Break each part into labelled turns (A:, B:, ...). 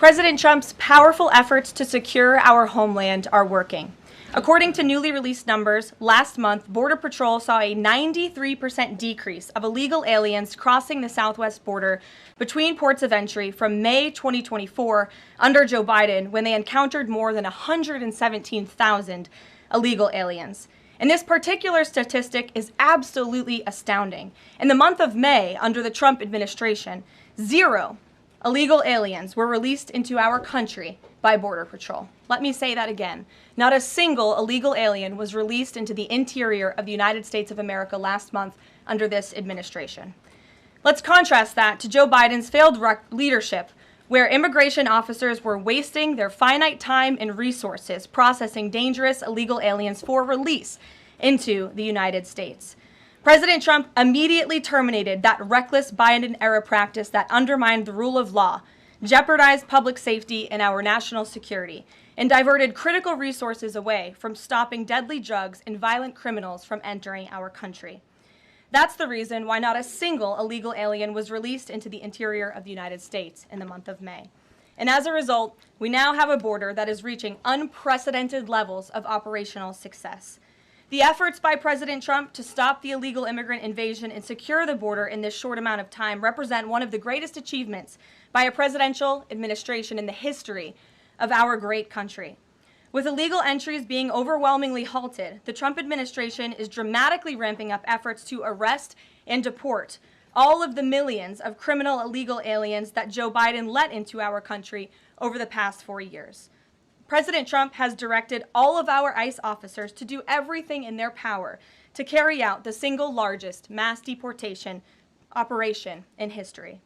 A: President Trump's powerful efforts to secure our homeland are working. According to newly released numbers, last month, Border Patrol saw a 93% decrease of illegal aliens crossing the southwest border between ports of entry from May 2024 under Joe Biden, when they encountered more than 117,000 illegal aliens. And this particular statistic is absolutely astounding. In the month of May, under the Trump administration, 0 illegal aliens were released into our country by Border Patrol. Let me say that again. Not a single illegal alien was released into the interior of the United States of America last month under this administration. Let's contrast that to Joe Biden's failed leadership, where immigration officers were wasting their finite time and resources processing dangerous illegal aliens for release into the United States. President Trump immediately terminated that reckless Biden-era practice that undermined the rule of law, jeopardized public safety and our national security, and diverted critical resources away from stopping deadly drugs and violent criminals from entering our country. That's the reason why not a single illegal alien was released into the interior of the United States in the month of May. And as a result, we now have a border that is reaching unprecedented levels of operational success. The efforts by President Trump to stop the illegal immigrant invasion and secure the border in this short amount of time represent one of the greatest achievements by a presidential administration in the history of our great country. With illegal entries being overwhelmingly halted, the Trump administration is dramatically ramping up efforts to arrest and deport all of the millions of criminal illegal aliens that Joe Biden let into our country over the past 4 years. President Trump has directed all of our ICE officers to do everything in their power to carry out the single largest mass deportation operation in history.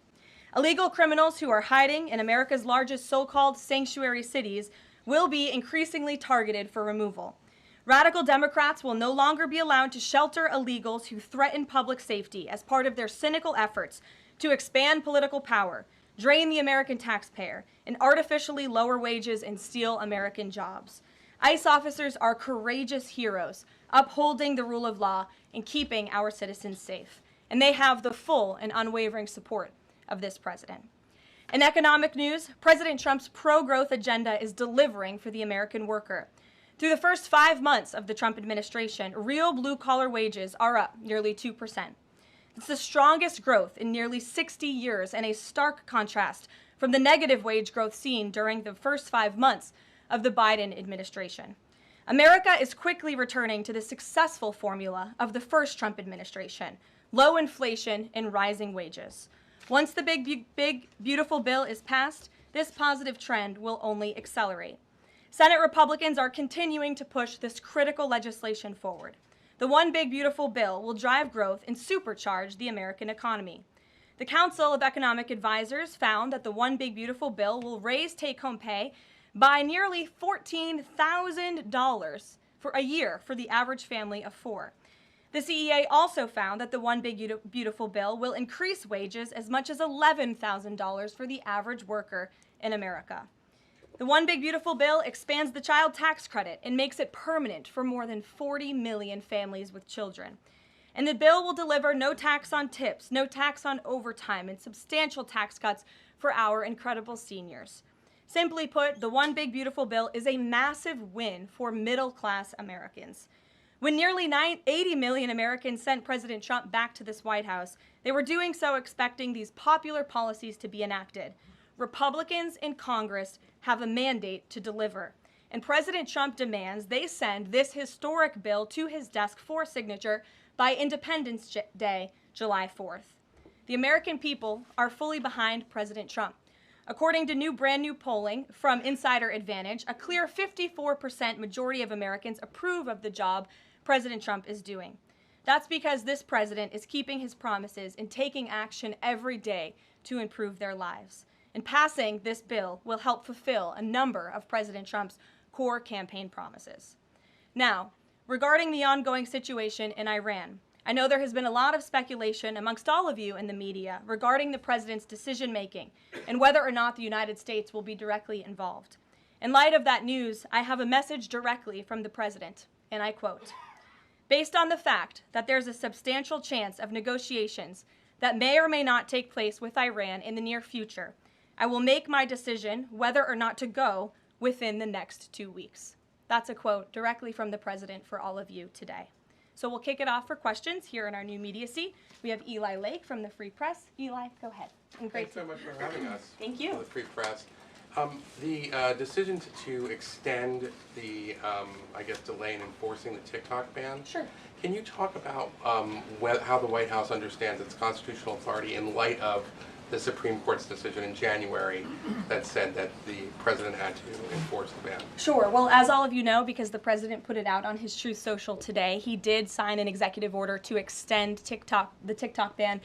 A: Illegal criminals who are hiding in America's largest so-called sanctuary cities will be increasingly targeted for removal. Radical Democrats will no longer be allowed to shelter illegals who threaten public safety as part of their cynical efforts to expand political power, drain the American taxpayer, and artificially lower wages and steal American jobs. ICE officers are courageous heroes, upholding the rule of law and keeping our citizens safe. And they have the full and unwavering support of this president. In economic news, President Trump's pro-growth agenda is delivering for the American worker. Through the first 5 months of the Trump administration, real blue-collar wages are up nearly 2%. It's the strongest growth in nearly 60 years and a stark contrast from the negative wage growth seen during the first 5 months of the Biden administration. America is quickly returning to the successful formula of the first Trump administration: low inflation and rising wages. Once the big, beautiful bill is passed, this positive trend will only accelerate. Senate Republicans are continuing to push this critical legislation forward. The One Big Beautiful Bill will drive growth and supercharge the American economy. The Council of Economic Advisors found that the One Big Beautiful Bill will raise take-home pay by nearly $14,000 for a year for the average family of 4. The CEA also found that the One Big Beautiful Bill will increase wages as much as $11,000 for the average worker in America. The One Big Beautiful Bill expands the child tax credit and makes it permanent for more than 40 million families with children. And the bill will deliver no tax on tips, no tax on overtime, and substantial tax cuts for our incredible seniors. Simply put, the One Big Beautiful Bill is a massive win for middle-class Americans. When nearly 80 million Americans sent President Trump back to this White House, they were doing so expecting these popular policies to be enacted. Republicans in Congress have a mandate to deliver, and President Trump demands they send this historic bill to his desk for signature by Independence Day, July 4th. The American people are fully behind President Trump. According to brand new polling from Insider Advantage, a clear 54% majority of Americans approve of the job President Trump is doing. That's because this president is keeping his promises and taking action every day to improve their lives. And passing this bill will help fulfill a number of President Trump's core campaign promises. Now, regarding the ongoing situation in Iran, I know there has been a lot of speculation amongst all of you in the media regarding the president's decision-making and whether or not the United States will be directly involved. In light of that news, I have a message directly from the president, and I quote, "Based on the fact that there's a substantial chance of negotiations that may or may not take place with Iran in the near future, I will make my decision whether or not to go within the next 2 weeks. That's a quote directly from the president for all of you today. So we'll kick it off for questions here in our new media seat. We have Eli Lake from the Free Press. Eli, go ahead. And
B: Thanks so much for having us.
A: Thank you.
B: The Free Press. The decision to extend the, I guess, delay in enforcing the TikTok ban.
A: Sure.
B: Can you talk about how the White House understands its constitutional authority in light of the Supreme Court's decision in January that said that the president had to enforce the ban?
A: Sure. Well, as all of you know, because the president put it out on his Truth Social today, he did sign an executive order to extend the TikTok ban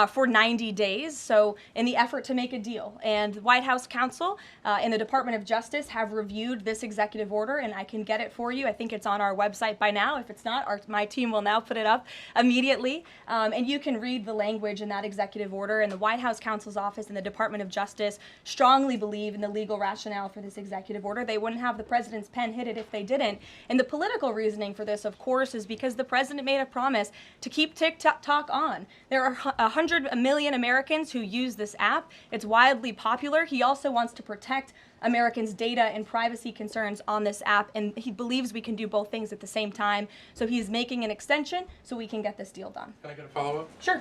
A: for 90 days. So in the effort to make a deal. And the White House counsel and the Department of Justice have reviewed this executive order, and I can get it for you. I think it's on our website by now. If it's not, my team will now put it up immediately. And you can read the language in that executive order. And the White House counsel's office and the Department of Justice strongly believe in the legal rationale for this executive order. They wouldn't have the president's pen hit it if they didn't. And the political reasoning for this, of course, is because the president made a promise to keep TikTok on. There are 100 million Americans who use this app. It's wildly popular. He also wants to protect Americans' data and privacy concerns on this app, and he believes we can do both things at the same time. So he's making an extension so we can get this deal done.
B: Can I get a follow-up?
A: Sure.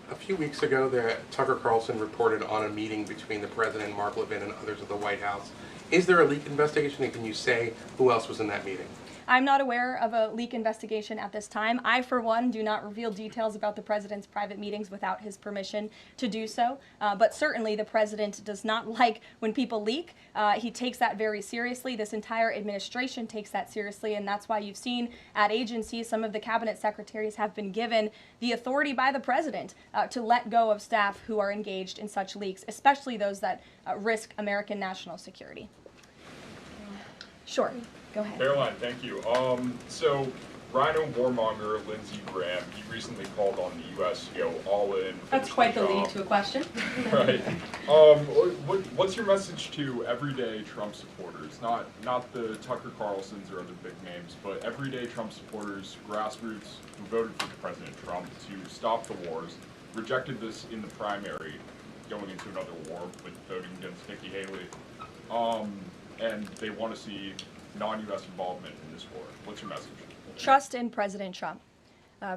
B: A few weeks ago, Tucker Carlson reported on a meeting between the president, Mark Levin, and others at the White House. Is there a leak investigation, and can you say who else was in that meeting?
A: I'm not aware of a leak investigation at this time. I, for one, do not reveal details about the president's private meetings without his permission to do so. But certainly the president does not like when people leak. He takes that very seriously. This entire administration takes that seriously, and that's why you've seen at agencies some of the cabinet secretaries have been given the authority by the president to let go of staff who are engaged in such leaks, especially those that risk American national security. Sure. Go ahead.
C: Karoline, thank you. So, Rhino warmonger Lindsey Graham, he recently called on the U.S. to go all in.
A: That's quite the lead to a question.
C: Right. What's your message to everyday Trump supporters? Not the Tucker Carlsons or other big names, but everyday Trump supporters, grassroots who voted for President Trump to stop the wars, rejected this in the primary, going into another war with voting against Nikki Haley, and they want to see non-U.S. involvement in this war. What's your message?
A: Trust in President Trump.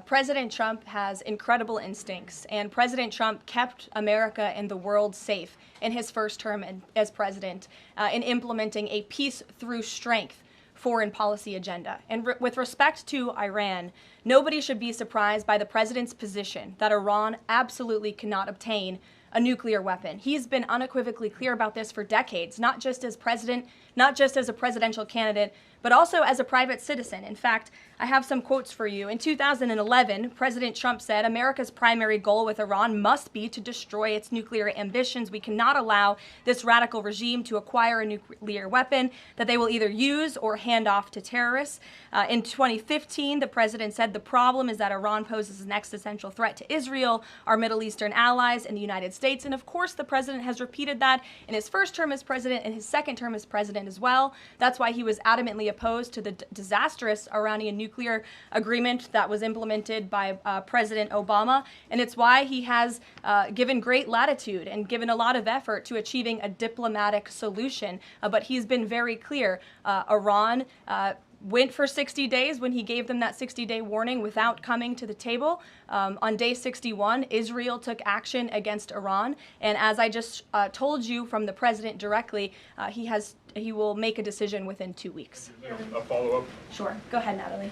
A: President Trump has incredible instincts, and President Trump kept America and the world safe in his first term as president in implementing a peace through strength foreign policy agenda. And with respect to Iran, nobody should be surprised by the president's position that Iran absolutely cannot obtain a nuclear weapon. He's been unequivocally clear about this for decades, not just as president, not just as a presidential candidate, but also as a private citizen. In fact, I have some quotes for you. In 2011, President Trump said, "America's primary goal with Iran must be to destroy its nuclear ambitions. We cannot allow this radical regime to acquire a nuclear weapon that they will either use or hand off to terrorists." In 2015, the president said, "The problem is that Iran poses an existential threat to Israel, our Middle Eastern allies, and the United States." And of course, the president has repeated that in his first term as president and his second term as president as well. That's why he was adamantly opposed to the disastrous Iranian nuclear agreement that was implemented by President Obama. And it's why he has given great latitude and given a lot of effort to achieving a diplomatic solution. But he's been very clear. Iran went for 60 days when he gave them that 60-day warning without coming to the table. On day 61, Israel took action against Iran. And as I just told you from the president directly, he will make a decision within 2 weeks.
C: A follow-up?
A: Sure. Go ahead, Natalie.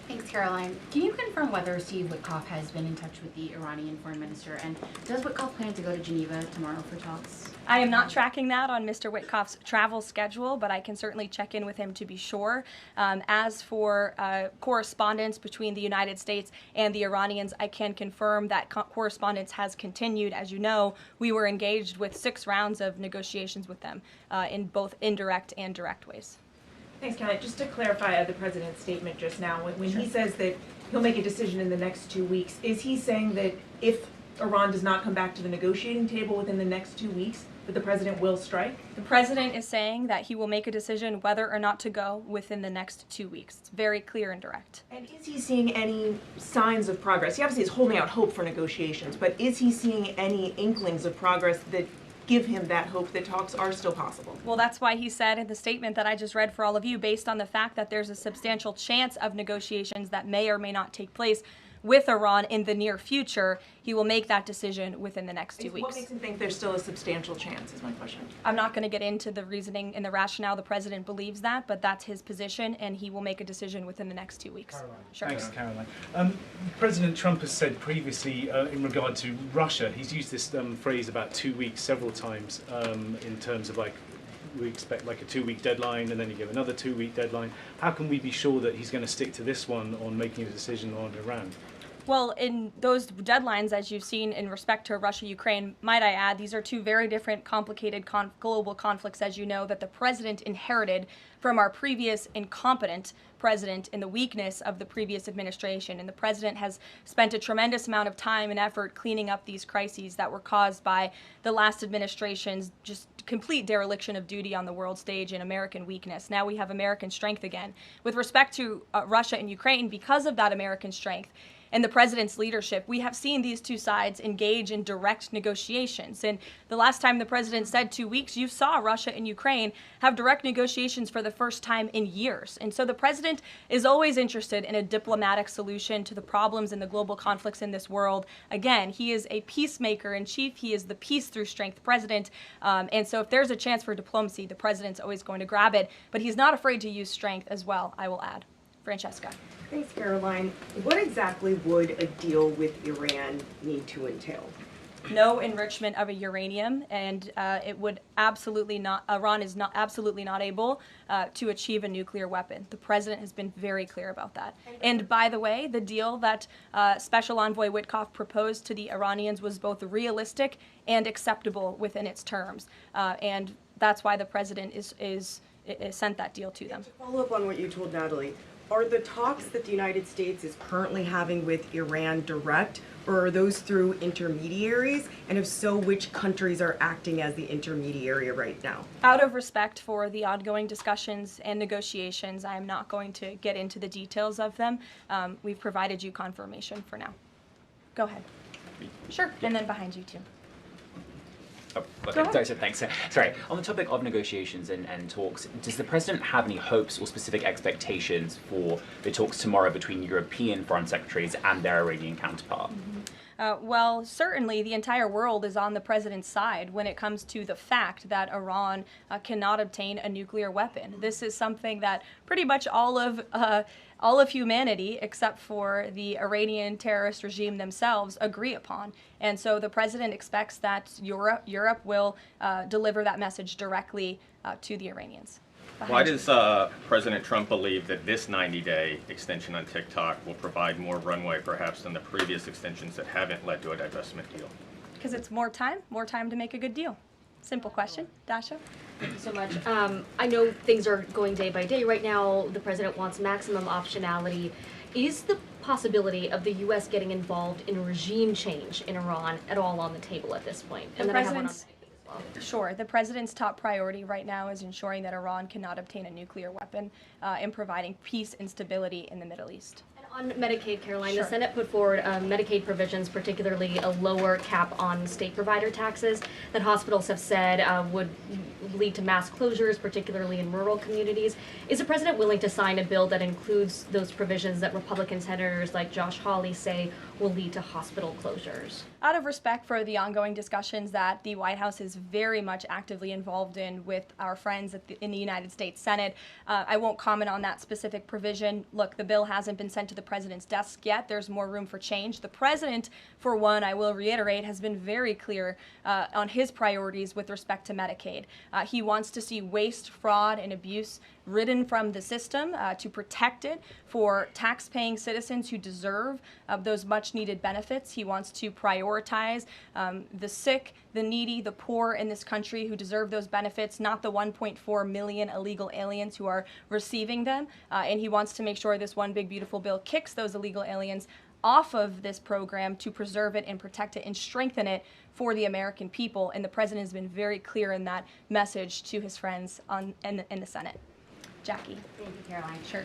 D: Thanks, Karoline. Can you confirm whether Steve Witkoff has been in touch with the Iranian foreign minister? And does Witkoff plan to go to Geneva tomorrow for talks?
A: I am not tracking that on Mr. Witkoff's travel schedule, but I can certainly check in with him to be sure. As for correspondence between the United States and the Iranians, I can confirm that correspondence has continued. As you know, we were engaged with 6 rounds of negotiations with them in both indirect and direct ways.
E: Thanks, Kelly. Just to clarify the president's statement just now, when he says that he'll make a decision in the next 2 weeks, is he saying that if Iran does not come back to the negotiating table within the next 2 weeks, that the president will strike?
A: The president is saying that he will make a decision whether or not to go within the next 2 weeks. It's very clear and direct.
E: And is he seeing any signs of progress? He obviously is holding out hope for negotiations, but is he seeing any inklings of progress that give him that hope that talks are still possible?
A: Well, that's why he said in the statement that I just read for all of you, based on the fact that there's a substantial chance of negotiations that may or may not take place with Iran in the near future, he will make that decision within the next 2 weeks.
E: What makes him think there's still a substantial chance, is my question.
A: I'm not going to get into the reasoning and the rationale the president believes that, but that's his position, and he will make a decision within the next 2 weeks.
F: Karoline.
A: Sure.
F: Thanks, Karoline. President Trump has said previously in regard to Russia, he's used this phrase about 2 weeks several times in terms of like, we expect like a 2-week deadline and then you give another 2-week deadline. How can we be sure that he's going to stick to this one on making a decision on Iran?
A: Well, in those deadlines, as you've seen in respect to Russia, Ukraine, might I add, these are two very different, complicated global conflicts, as you know, that the president inherited from our previous incompetent president in the weakness of the previous administration. And the president has spent a tremendous amount of time and effort cleaning up these crises that were caused by the last administration's just complete dereliction of duty on the world stage and American weakness. Now we have American strength again. With respect to Russia and Ukraine, because of that American strength, and the president's leadership, we have seen these two sides engage in direct negotiations. And the last time the president said 2 weeks, you saw Russia and Ukraine have direct negotiations for the first time in years. And so the president is always interested in a diplomatic solution to the problems and the global conflicts in this world. Again, he is a peacemaker in chief. He is the peace through strength president. And so if there's a chance for diplomacy, the president's always going to grab it. But he's not afraid to use strength as well, I will add. Francesca.
G: Thanks, Caroline. What exactly would a deal with Iran need to entail?
A: No enrichment of a uranium, and it would absolutely not, Iran is not absolutely not able to achieve a nuclear weapon. The president has been very clear about that. And by the way, the deal that Special Envoy Witkoff proposed to the Iranians was both realistic and acceptable within its terms. And that's why the president is sent that deal to them.
G: To follow up on what you told Natalie, are the talks that the United States is currently having with Iran direct, or are those through intermediaries? And if so, which countries are acting as the intermediary right now?
A: Out of respect for the ongoing discussions and negotiations, I am not going to get into the details of them. We've provided you confirmation for now. Go ahead. Sure, and then behind you too.
H: Oh, okay. Sorry, so thanks. Sorry. On the topic of negotiations and talks, does the president have any hopes or specific expectations for the talks tomorrow between European foreign secretaries and their Iranian counterpart?
A: Well, certainly the entire world is on the president's side when it comes to the fact that Iran cannot obtain a nuclear weapon. This is something that pretty much all of humanity, except for the Iranian terrorist regime themselves, agree upon. And so the president expects that Europe will deliver that message directly to the Iranians.
I: Why does President Trump believe that this 90-day extension on TikTok will provide more runway perhaps than the previous extensions that haven't led to a divestment deal?
A: Because it's more time to make a good deal. Simple question. Dasha?
J: Thank you so much. I know things are going day by day right now. The president wants maximum optionality. Is the possibility of the U.S. getting involved in regime change in Iran at all on the table at this point? And then I have one on
A: Sure. The president's top priority right now is ensuring that Iran cannot obtain a nuclear weapon and providing peace and stability in the Middle East.
J: On Medicaid, Caroline,
A: Sure.
J: The Senate put forward Medicaid provisions, particularly a lower cap on state provider taxes that hospitals have said would lead to mass closures, particularly in rural communities. Is the president willing to sign a bill that includes those provisions that Republican senators like Josh Hawley say will lead to hospital closures?
A: Out of respect for the ongoing discussions that the White House is very much actively involved in with our friends in the United States Senate, I won't comment on that specific provision. Look, the bill hasn't been sent to the president's desk yet. There's more room for change. The president, for one, I will reiterate, has been very clear on his priorities with respect to Medicaid. He wants to see waste, fraud, and abuse ridden from the system to protect it for tax-paying citizens who deserve those much-needed benefits. He wants to prioritize the sick, the needy, the poor in this country who deserve those benefits, not the 1.4 million illegal aliens who are receiving them. And he wants to make sure this one big beautiful bill kicks those illegal aliens off of this program to preserve it and protect it and strengthen it for the American people. And the president has been very clear in that message to his friends in the Senate. Jackie.
D: Thank you, Caroline.
A: Sure.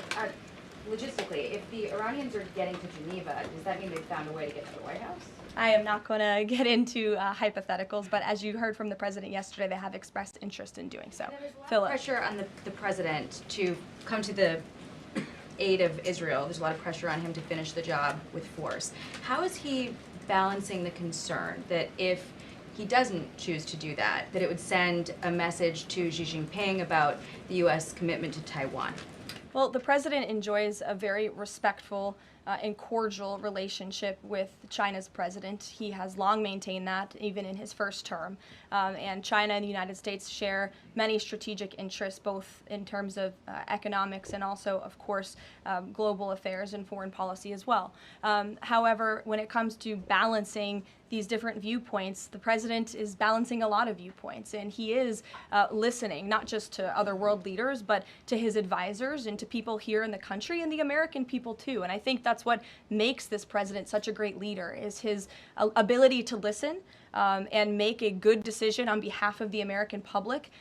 K: logistically, if the Iranians are getting to Geneva, does that mean they've found a way to get to the White House?
A: I am not going to get into hypotheticals, but as you heard from the president yesterday, they have expressed interest in doing so.
K: There's a lot of
A: Philip.
K: pressure on the president to come to the aid of Israel. There's a lot of pressure on him to finish the job with force. How is he balancing the concern that if he doesn't choose to do that, that it would send a message to Xi Jinping about the U.S. commitment to Taiwan?
A: Well, the president enjoys a very respectful and cordial relationship with China's president. He has long maintained that, even in his first term. And China and the United States share many strategic interests, both in terms of economics and also, of course, global affairs and foreign policy as well. However, when it comes to balancing these different viewpoints, the president is balancing a lot of viewpoints, and he is listening not just to other world leaders, but to his advisors and to people here in the country and the American people too. And I think that's what makes this president such a great leader, is his ability to listen and make a good decision on behalf of the American public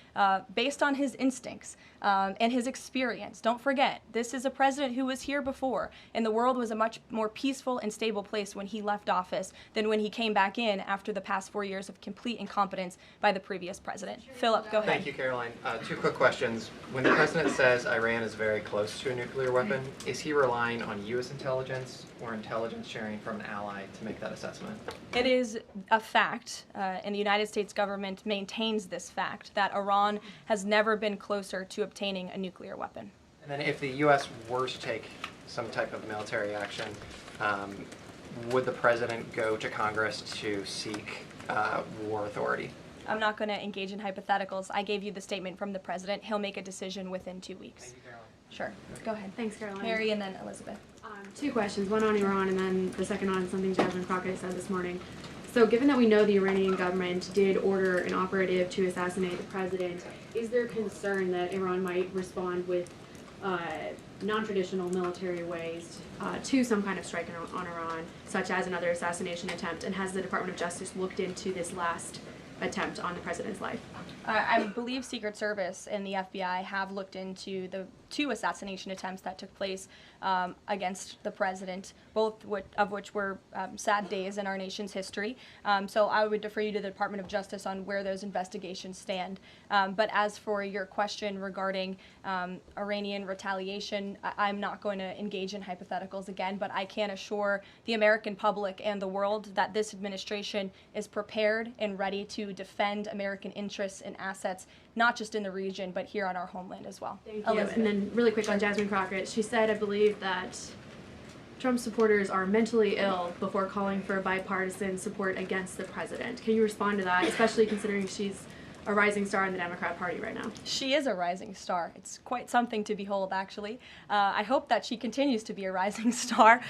A: based on his instincts and his experience. Don't forget, this is a president who was here before, and the world was a much more peaceful and stable place when he left office than when he came back in after the past 4 years of complete incompetence by the previous president. Philip, go ahead.
L: Thank you, Caroline. Two quick questions. When the president says Iran is very close to a nuclear weapon, is he relying on U.S. intelligence or intelligence sharing from an ally to make that assessment?
A: It is a fact, and the United States government maintains this fact, that Iran has never been closer to obtaining a nuclear weapon.
L: And then if the U.S. were to take some type of military action, would the president go to Congress to seek war authority?
A: I'm not going to engage in hypotheticals. I gave you the statement from the president. He'll make a decision within 2 weeks.
L: Thank you, Caroline.
A: Sure. Go ahead.
M: Thanks, Caroline.
A: Mary and then Elizabeth.
M: Two questions, one on Iran and then the second on something Jasmine Crockett said this morning. So given that we know the Iranian government did order an operative to assassinate the president, is there concern that Iran might respond with non-traditional military ways to some kind of strike on Iran, such as another assassination attempt? And has the Department of Justice looked into this last attempt on the president's life?
A: I believe Secret Service and the FBI have looked into the 2 assassination attempts that took place against the president, both of which were sad days in our nation's history. So I would defer you to the Department of Justice on where those investigations stand. But as for your question regarding Iranian retaliation, I'm not going to engage in hypotheticals again, but I can assure the American public and the world that this administration is prepared and ready to defend American interests and assets, not just in the region, but here on our homeland as well.
M: Thank you. And then really quick on Jasmine Crockett, she said, I believe, that Trump supporters are mentally ill before calling for bipartisan support against the president. Can you respond to that, especially considering she's a rising star in the Democrat Party right now?
A: She is a rising star. It's quite something to behold, actually. I hope that she continues to be a rising star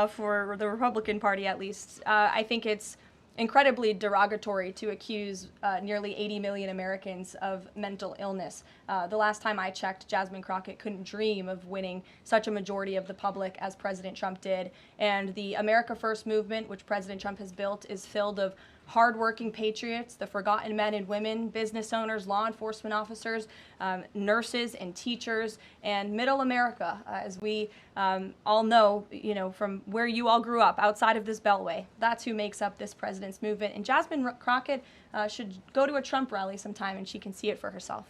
A: for the Republican Party, at least. I think it's incredibly derogatory to accuse nearly 80 million Americans of mental illness. The last time I checked, Jasmine Crockett couldn't dream of winning such a majority of the public as President Trump did. And the America First movement, which President Trump has built, is filled of hardworking patriots, the forgotten men and women, business owners, law enforcement officers, nurses and teachers, and middle America, as we all know, from where you all grew up, outside of this beltway. That's who makes up this president's movement. And Jasmine Crockett should go to a Trump rally sometime and she can see it for herself.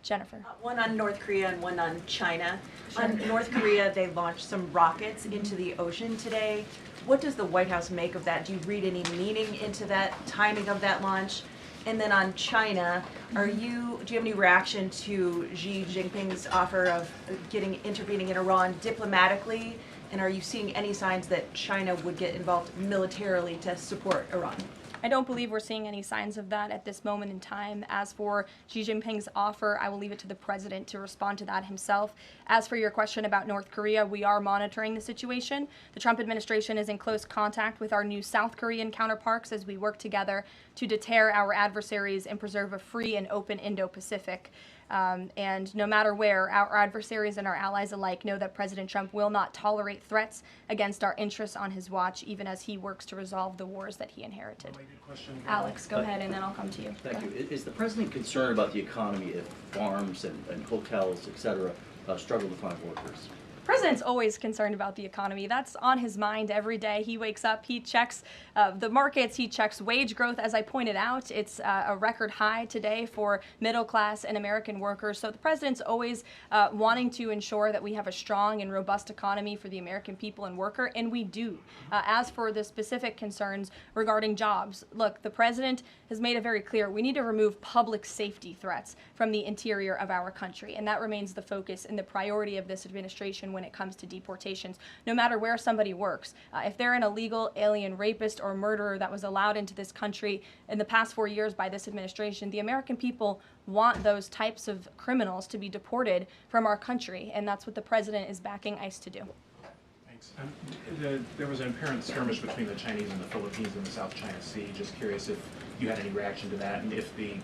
A: Jennifer.
N: One on North Korea and one on China. On North Korea, they launched some rockets into the ocean today. What does the White House make of that? Do you read any meaning into that timing of that launch? And then on China, do you have any reaction to Xi Jinping's offer of intervening in Iran diplomatically? And are you seeing any signs that China would get involved militarily to support Iran?
A: I don't believe we're seeing any signs of that at this moment in time. As for Xi Jinping's offer, I will leave it to the president to respond to that himself. As for your question about North Korea, we are monitoring the situation. The Trump administration is in close contact with our new South Korean counterparts as we work together to deter our adversaries and preserve a free and open Indo-Pacific. And no matter where, our adversaries and our allies alike know that President Trump will not tolerate threats against our interests on his watch, even as he works to resolve the wars that he inherited. Alex, go ahead, and then I'll come to you.
O: Thank you. Is the president concerned about the economy if farms and hotels, et cetera, struggle to find workers?
A: President's always concerned about the economy. That's on his mind every day. He wakes up, he checks the markets, he checks wage growth. As I pointed out, it's a record high today for middle class and American workers. So the president's always wanting to ensure that we have a strong and robust economy for the American people and worker, and we do. As for the specific concerns regarding jobs, look, the president has made it very clear we need to remove public safety threats from the interior of our country, and that remains the focus and the priority of this administration when it comes to deportations, no matter where somebody works. If they're an illegal alien rapist or murderer that was allowed into this country in the past 4 years by this administration, the American people want those types of criminals to be deported from our country, and that's what the president is backing ICE to do.
O: Thanks. There was an apparent skirmish between the Chinese and the Philippines in the South China Sea. Just curious if you had any reaction to that, and if the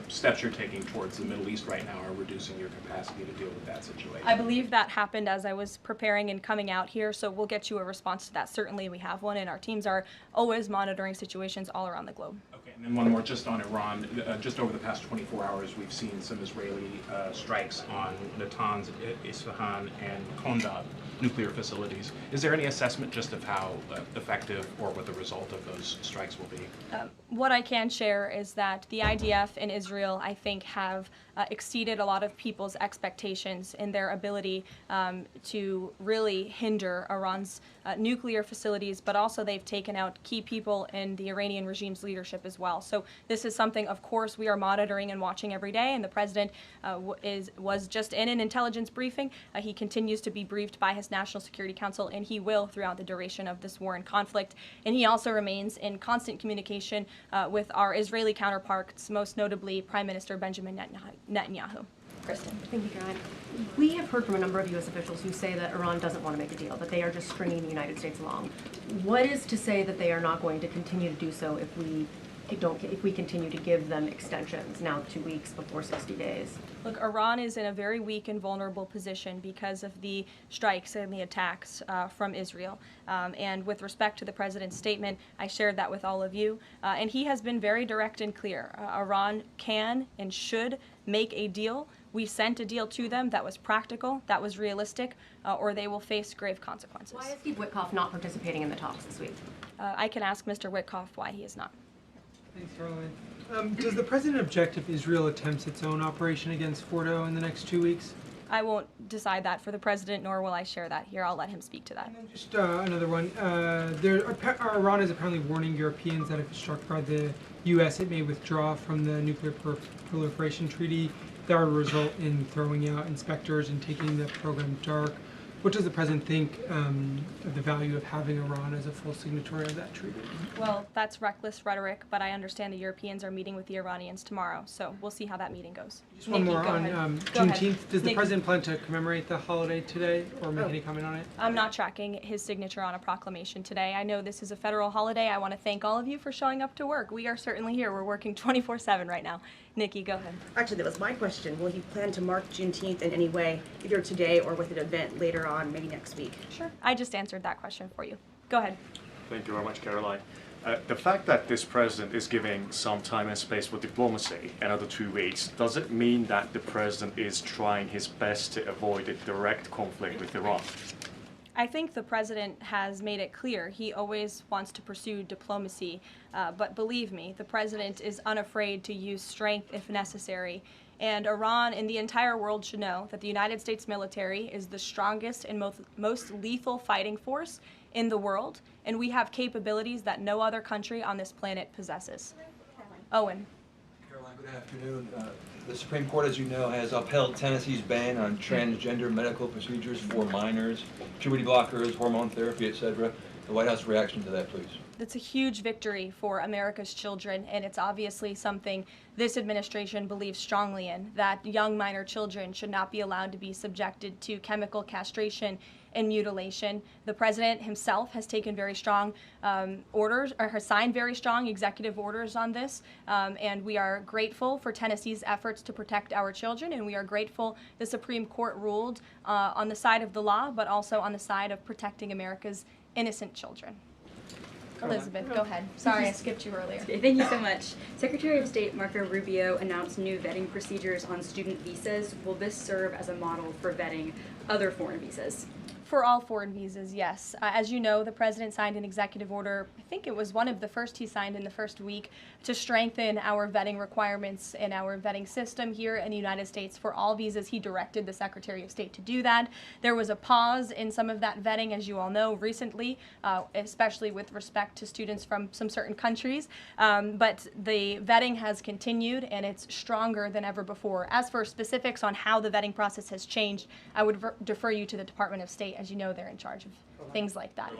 O: steps you're taking towards the Middle East right now are reducing your capacity to deal with that situation.
A: I believe that happened as I was preparing and coming out here, so we'll get you a response to that. Certainly we have one, and our teams are always monitoring situations all around the globe.
O: Okay, and then one more just on Iran. Just over the past 24 hours, we've seen some Israeli strikes on Natanz, Isfahan, and Kondab nuclear facilities. Is there any assessment just of how effective or what the result of those strikes will be?
A: What I can share is that the IDF and Israel, I think, have exceeded a lot of people's expectations in their ability to really hinder Iran's nuclear facilities, but also they've taken out key people in the Iranian regime's leadership as well. So this is something, of course, we are monitoring and watching every day, and the president was just in an intelligence briefing. He continues to be briefed by his National Security Council, and he will throughout the duration of this war and conflict. And he also remains in constant communication with our Israeli counterparts, most notably Prime Minister Benjamin Netanyahu. Kristen.
P: Thank you, Caroline. We have heard from a number of U.S. officials who say that Iran doesn't want to make a deal, that they are just stringing the United States along. What is to say that they are not going to continue to do so if we continue to give them extensions, now 2 weeks before 60 days?
A: Look, Iran is in a very weak and vulnerable position because of the strikes and the attacks from Israel. And with respect to the president's statement, I shared that with all of you. And he has been very direct and clear. Iran can and should make a deal. We sent a deal to them that was practical, that was realistic, or they will face grave consequences.
P: Why is Steve Witkoff not participating in the talks this week?
A: I can ask Mr. Witkoff why he is not.
Q: Thanks, Caroline. Does the president object if Israel attempts its own operation against Fordo in the next 2 weeks?
A: I won't decide that for the president, nor will I share that here. I'll let him speak to that.
Q: Just another one. Iran is apparently warning Europeans that if struck by the U.S., it may withdraw from the nuclear proliferation treaty. That would result in throwing out inspectors and taking the program dark. What does the president think of the value of having Iran as a full signatory of that treaty?
A: Well, that's reckless rhetoric, but I understand the Europeans are meeting with the Iranians tomorrow, so we'll see how that meeting goes.
Q: Just one more on Juneteenth. Does the president plan to commemorate the holiday today or make any comment on it?
A: I'm not tracking his signature on a proclamation today. I know this is a federal holiday. I want to thank all of you for showing up to work. We are certainly here. We're working 24/7 right now. Nikki, go ahead.
R: Actually, that was my question. Will he plan to mark Juneteenth in any way, either today or with an event later on, maybe next week?
A: Sure. I just answered that question for you. Go ahead.
S: Thank you very much, Caroline. The fact that this president is giving some time and space for diplomacy, another 2 weeks, does it mean that the president is trying his best to avoid a direct conflict with Iran?
A: I think the president has made it clear he always wants to pursue diplomacy, but believe me, the president is unafraid to use strength if necessary. And Iran and the entire world should know that the United States military is the strongest and most lethal fighting force in the world, and we have capabilities that no other country on this planet possesses. Owen.
T: Caroline, good afternoon. The Supreme Court, as you know, has upheld Tennessee's ban on transgender medical procedures for minors, puberty blockers, hormone therapy, etc. The White House reaction to that, please.
A: That's a huge victory for America's children, and it's obviously something this administration believes strongly in, that young minor children should not be allowed to be subjected to chemical castration and mutilation. The president himself has taken very strong orders, or has signed very strong executive orders on this, and we are grateful for Tennessee's efforts to protect our children, and we are grateful the Supreme Court ruled on the side of the law, but also on the side of protecting America's innocent children. Elizabeth, go ahead. Sorry, I skipped you earlier.
U: Thank you so much. Secretary of State Marco Rubio announced new vetting procedures on student visas. Will this serve as a model for vetting other foreign visas?
A: For all foreign visas, yes. As you know, the president signed an executive order, I think it was one of the first he signed in the first week, to strengthen our vetting requirements and our vetting system here in the United States for all visas. He directed the Secretary of State to do that. There was a pause in some of that vetting, as you all know, recently, especially with respect to students from some certain countries. But the vetting has continued, and it's stronger than ever before. As for specifics on how the vetting process has changed, I would defer you to the Department of State. As you know, they're in charge of things like that.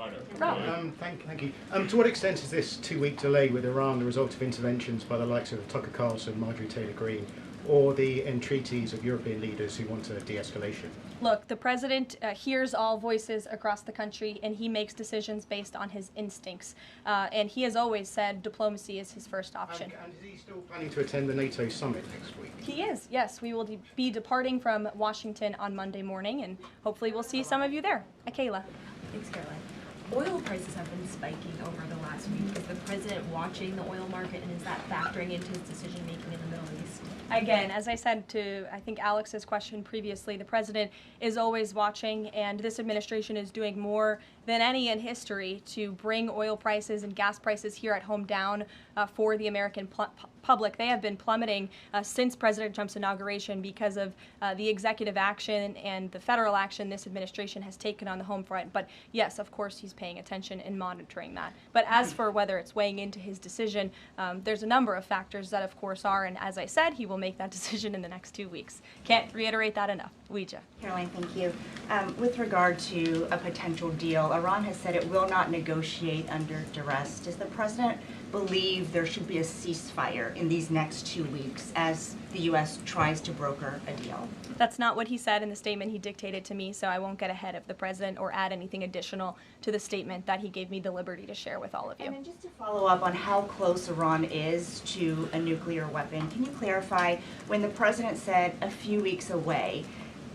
B: Thank you. To what extent is this 2-week delay with Iran the result of interventions by the likes of Tucker Carlson, Marjorie Taylor Greene, or the entreaties of European leaders who want a de-escalation?
A: Look, the president hears all voices across the country, and he makes decisions based on his instincts. And he has always said diplomacy is his first option.
B: And is he still planning to attend the NATO summit next week?
A: He is, yes. We will be departing from Washington on Monday morning, and hopefully we'll see some of you there. Kayla.
V: Thanks, Caroline. Oil prices have been spiking over the last week. Is the president watching the oil market, and is that factoring into his decision-making in the Middle East?
A: Again, as I said to, I think, Alex's question previously, the president is always watching, and this administration is doing more than any in history to bring oil prices and gas prices here at home down for the American public. They have been plummeting since President Trump's inauguration because of the executive action and the federal action this administration has taken on the home front. But yes, of course, he's paying attention and monitoring that. But as for whether it's weighing into his decision, there's a number of factors that, of course, are, and as I said, he will make that decision in the next 2 weeks. Can't reiterate that enough. Ouija.
W: Caroline, thank you. With regard to a potential deal, Iran has said it will not negotiate under duress. Does the president believe there should be a ceasefire in these next 2 weeks as the U.S. tries to broker a deal?
A: That's not what he said in the statement he dictated to me, so I won't get ahead of the president or add anything additional to the statement that he gave me the liberty to share with all of you.
W: And then just to follow up on how close Iran is to a nuclear weapon, can you clarify when the president said a few weeks away,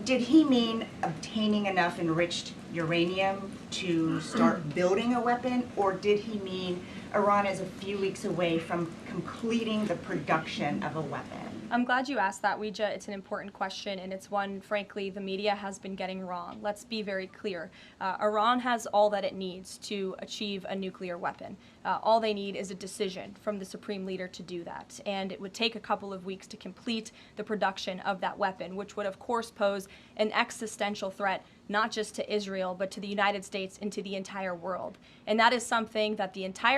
W: did he mean obtaining enough enriched uranium to start building a weapon, or did he mean Iran is a few weeks away from completing the production of a weapon?
A: I'm glad you asked that, Ouija. It's an important question, and it's one, frankly, the media has been getting wrong. Let's be very clear. Iran has all that it needs to achieve a nuclear weapon. All they need is a decision from the supreme leader to do that, and it would take a couple of weeks to complete the production of that weapon, which would, of course, pose an existential threat not just to Israel, but to the United States and to the entire world. And that is something that the entire